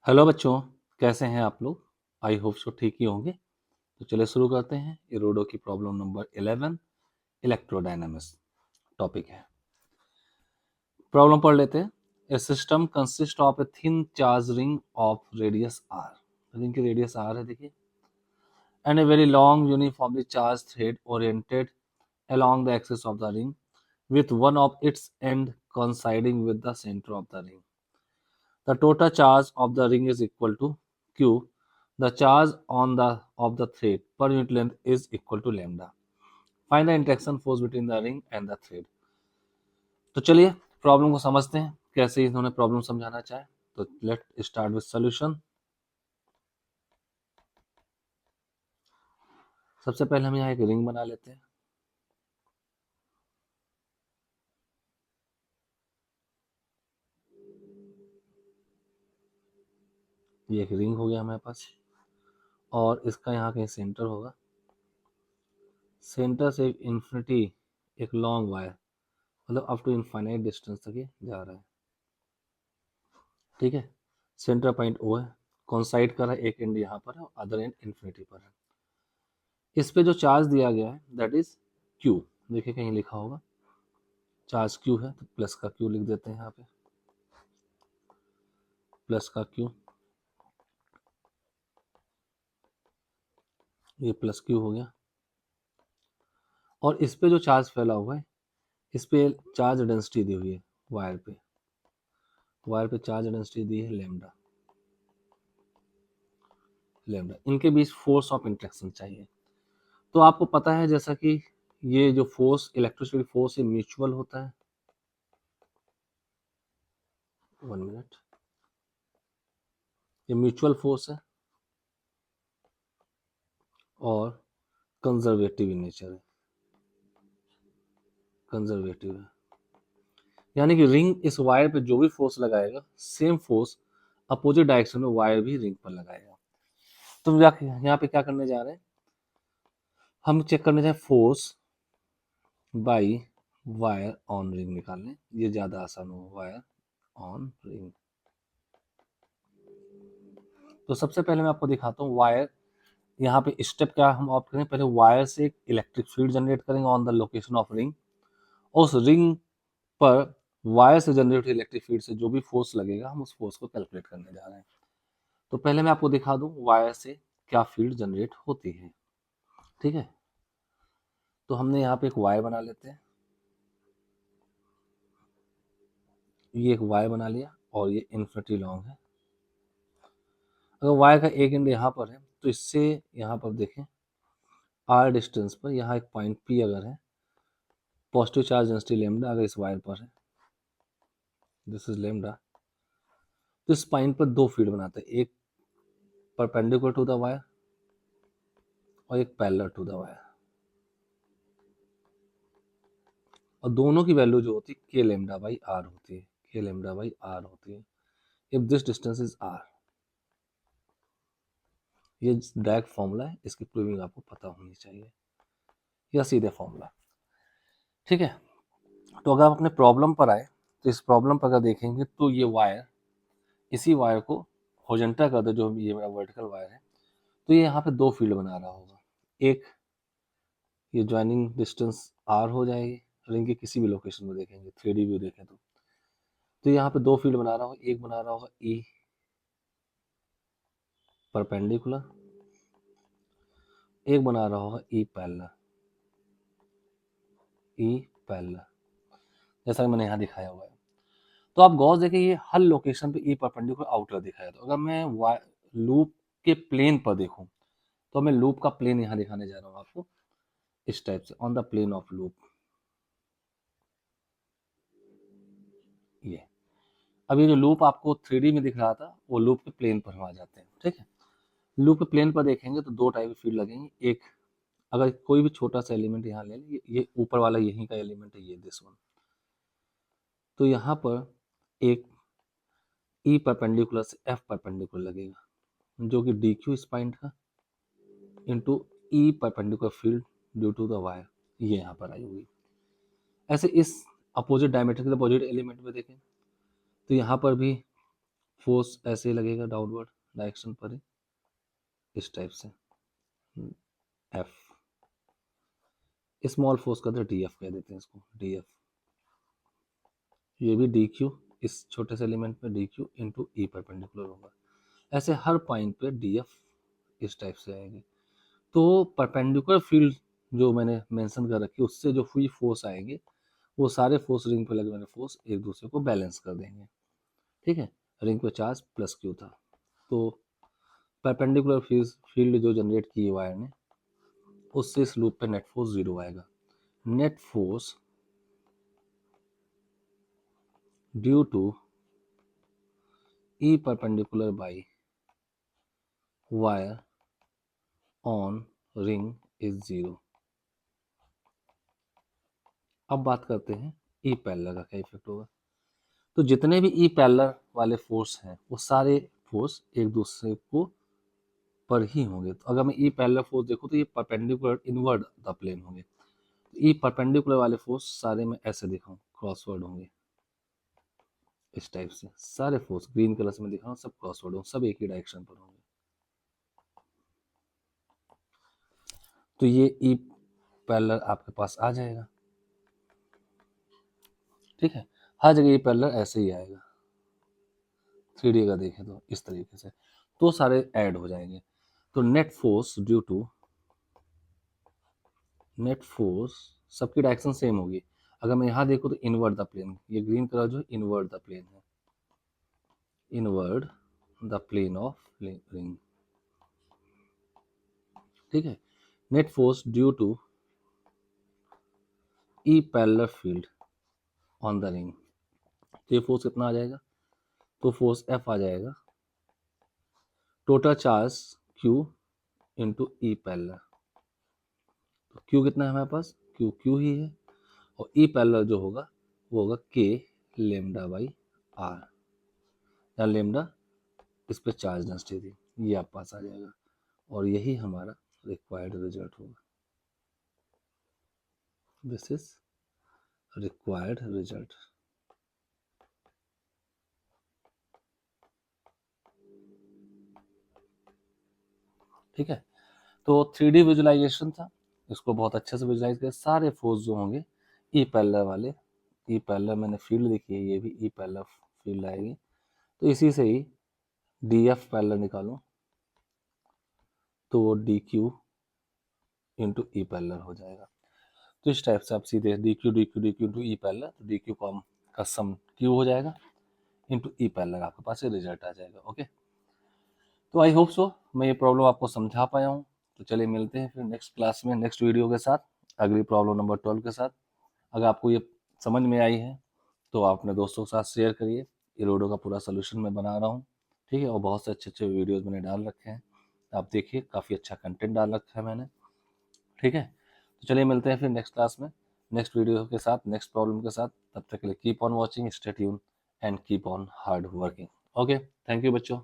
Hello बच्चों, कैसे हैं आप लोग? आई होप सो ठीक ही होंगे। तो चलिए शुरू करते हैं। इरोडो की प्रॉब्लम नंबर 11 इलेक्ट्रोडायनामिक्स टॉपिक है। प्रॉब्लम पढ़ लेते हैं। A system consist of a thin charge ring of radius R. Ring की रेडियस आर है, देखिए, and a very long uniformly charge thread oriented along the axis of the ring with one of its end coinciding with the center of the ring. The total charge of the ring is equal to q. The charge on the of the thread per unit length is equal to lambda. Find the interaction force between the ring and the thread. तो चलिए problem को समझते हैं, कैसे इन्होंने problem समझाना चाहे। तो लेट स्टार्ट विद सॉल्यूशन। सबसे पहले हम यहाँ एक रिंग बना लेते हैं। ये एक रिंग हो गया हमारे पास, और इसका यहाँ कहीं सेंटर होगा। सेंटर से इन्फिनिटी एक लॉन्ग वायर, मतलब अप टू इनफाइनाइट डिस्टेंस तक ये जा रहा है। ठीक है, सेंटर पॉइंट ओ है, कॉन्साइड कर रहा है, एक एंड यहाँ पर है और अदर एंड इन्फिनिटी पर है। इस पे जो चार्ज दिया गया है दैट इज क्यू। देखिए कहीं लिखा होगा चार्ज क्यू है, तो प्लस का क्यू लिख देते हैं यहाँ पे, प्लस का क्यू, ये प्लस क्यू हो गया। और इस पे जो चार्ज फैला हुआ है, इस पे चार्ज डेंसिटी दी हुई है वायर पे, वायर पे चार्ज डेंसिटी दी है लेमडा। लेमडा, इनके बीच फोर्स ऑफ इंट्रैक्शन चाहिए। तो आपको पता है जैसा कि ये जो फोर्स, इलेक्ट्रोस्टैटिक फोर्स, ये म्यूचुअल होता है। 1 मिनट, ये म्यूचुअल फोर्स है और कंजर्वेटिव इन नेचर है। कंजर्वेटिव है, यानी कि रिंग इस वायर पे जो भी फोर्स लगाएगा, सेम फोर्स अपोजिट डायरेक्शन में वायर भी रिंग पर लगाएगा। तो यहाँ पे क्या करने जा रहे हैं, हम चेक करने जाए force by wire on ring निकालने। ये ज्यादा आसान हो, वायर ऑन रिंग। तो सबसे पहले मैं आपको दिखाता हूँ वायर। यहाँ पे स्टेप क्या हम ऑप्ट करें, पहले वायर से एक इलेक्ट्रिक फील्ड जनरेट करेंगे on the location of ring. उस रिंग पर वायर से जनरेट इलेक्ट्रिक फील्ड से जो भी फोर्स लगेगा, हम उस फोर्स को कैलकुलेट करने जा रहे हैं। तो पहले मैं आपको दिखा दूं वायर से क्या फील्ड जनरेट होती है। ठीक है, तो हमने यहाँ पे एक वायर बना लेते हैं। ये एक वायर बना लिया और ये इन्फिनिटी लॉन्ग है। अगर वायर का एक एंड यहाँ पर है, तो इससे यहाँ पर देखें आर डिस्टेंस पर यहाँ एक पॉइंट पी अगर है, पॉजिटिव चार्ज डेंसिटी लेमडा अगर इस वायर पर है, दिस इज लेमडा, तो इस पॉइंट पर दो फील्ड बनाते हैं, एक परपेंडिकुलर टू द वायर और एक पैरेलल टू द वायर। और दोनों की वैल्यू जो होती है के लेमडा बाई आर होती है, के लेमडा बाई आर होती है if this distance is R. ये डायरेक्ट फॉर्मूला है, इसकी प्रूविंग आपको पता होनी चाहिए, या सीधे फॉर्मूला। ठीक है, तो अगर आप अपने प्रॉब्लम पर आए, तो इस प्रॉब्लम पर अगर देखेंगे तो ये वायर, इसी वायर को हॉरिजॉन्टल कर दो, जो ये मेरा वर्टिकल वायर है, तो ये यहाँ पे दो फील्ड बना रहा होगा। एक ये ज्वाइनिंग डिस्टेंस आर हो जाएगी, रिंग के किसी भी लोकेशन में देखेंगे, 3D व्यू देखें तो यहाँ पे दो फील्ड बना रहा होगा। एक बना रहा होगा ई परपेंडिकुलर, एक बना रहा होगा ई पैरेलल। ई पैरेलल जैसा कि मैंने यहाँ दिखाया हुआ है। तो आप गौर देखिए, ये हर लोकेशन पे ई परपेंडिकुलर आउटर दिखाया। तो अगर मैं लूप के प्लेन पर देखूं, तो मैं लूप का प्लेन यहाँ दिखाने जा रहा हूँ आपको इस टाइप से, on the plane of loop. ये अब ये जो लूप आपको 3D में दिख रहा था, वो लूप के प्लेन पर हम आ जाते हैं। ठीक है, लूप के प्लेन पर देखेंगे तो दो टाइप के फील्ड लगेंगे। एक, अगर कोई भी छोटा सा एलिमेंट यहाँ ले लें, ये ऊपर वाला यहीं का एलिमेंट है, ये दिस वन, तो यहाँ पर एक ई परपेंडिकुलर से एफ परपेंडिकुलर लगेगा, जो कि डी क्यू इस पॉइंट का into E perpendicular field due to the wire, ये यहाँ पर आई हुई। ऐसे इस अपोजिट डायमेट्रिक अपोजिट एलिमेंट में देखें तो यहाँ पर भी फोर्स ऐसे ही लगेगा डाउनवर्ड डायरेक्शन पर ही, इस टाइप से एफ। स्मॉल फोर्स का तो डी एफ कह देते हैं इसको, डी एफ। ये भी डी क्यू, इस छोटे से एलिमेंट में D Q into E perpendicular होगा। ऐसे हर पॉइंट पे डी एफ इस टाइप से आएगी। तो परपेंडिकुलर फील्ड जो मैंने मेंशन कर रखी है, उससे जो हुई फोर्स आएगी वो सारे फोर्स, रिंग पे लगने वाले फोर्स एक दूसरे को बैलेंस कर देंगे। ठीक है, रिंग पे चार्ज प्लस क्यू था, तो परपेंडिकुलर फील्ड जो जनरेट की वायर ने, उससे इस लूप पे नेट फोर्स 0 आएगा। Net force due to E perpendicular by wire on ring is 0। अब बात करते हैं ई पैरेलल का क्या इफेक्ट होगा। तो जितने भी ई पैरेलल वाले फोर्स हैं वो सारे फोर्स एक दूसरे को पर ही होंगे। तो अगर मैं ई पैरेलल फोर्स देखूं तो ये परपेंडिकुलर इनवर्ड द प्लेन होंगे। ई परपेंडिकुलर वाले फोर्स सारे में ऐसे दिखाऊं, क्रॉसवर्ड होंगे इस टाइप से। सारे फोर्स ग्रीन कलर से मैं दिखा रहा हूँ, सब क्रॉसवर्ड होंगे, सब एक ही डायरेक्शन पर होंगे। तो ये ई पैरेलल आपके पास आ जाएगा। ठीक है, हर जगह ई पैरेलल ऐसे ही आएगा। 3D का देखें तो इस तरीके से, तो सारे ऐड हो जाएंगे। तो नेट फोर्स सबकी डायरेक्शन सेम होगी। अगर मैं यहाँ देखूँ तो इनवर्ड द प्लेन, ये ग्रीन कलर जो है इनवर्ड द प्लेन है, inward the plane of ring. ठीक है, net force due to E parallel field on the ring, तो ये फोर्स कितना आ जाएगा, तो फोर्स एफ आ जाएगा total charge Q into E parallel. तो क्यू कितना है हमारे पास, क्यू ही है, और ई पैरेलल जो होगा वो होगा के लेमडा बाई आर, या लेमडा इस पे चार्ज डेंसिटी थी, ये आप पास आ जाएगा। और यही हमारा रिक्वायर्ड रिजल्ट होगा। This is required result. ठीक है, तो 3D विजुलाइजेशन था, इसको बहुत अच्छे से विजुलाइज किया। सारे फोर्स जो होंगे ई पैरेलल वाले, ई पैरेलल मैंने फील्ड देखी है, ये भी ई पैरेलल फील्ड आएगी। तो इसी से ही डी एफ पैरेलल निकालूं तो वो D Q into E parallel हो जाएगा। तो इस टाइप से आप सीधे D Q into E parallel, तो डी क्यू का सम क्यू हो जाएगा इंटू ई पैरेलल, आपके पास ये रिजल्ट आ जाएगा। ओके, तो आई होप सो मैं ये प्रॉब्लम आपको समझा पाया हूँ। तो चलिए मिलते हैं फिर नेक्स्ट क्लास में, नेक्स्ट वीडियो के साथ, अगली प्रॉब्लम नंबर 12 के साथ। अगर आपको ये समझ में आई है तो आप अपने दोस्तों के साथ शेयर करिए। इरोडो का पूरा सोल्यूशन मैं बना रहा हूँ। ठीक है, और बहुत से अच्छे अच्छे वीडियोज़ मैंने डाल रखे हैं, आप देखिए, काफ़ी अच्छा कंटेंट डाल रखा है मैंने। ठीक है, तो चलिए मिलते हैं फिर नेक्स्ट क्लास में, नेक्स्ट वीडियो के साथ, नेक्स्ट प्रॉब्लम के साथ। तब तक के लिए keep on watching, stay tune and keep on hard working. Okay, thank you बच्चों।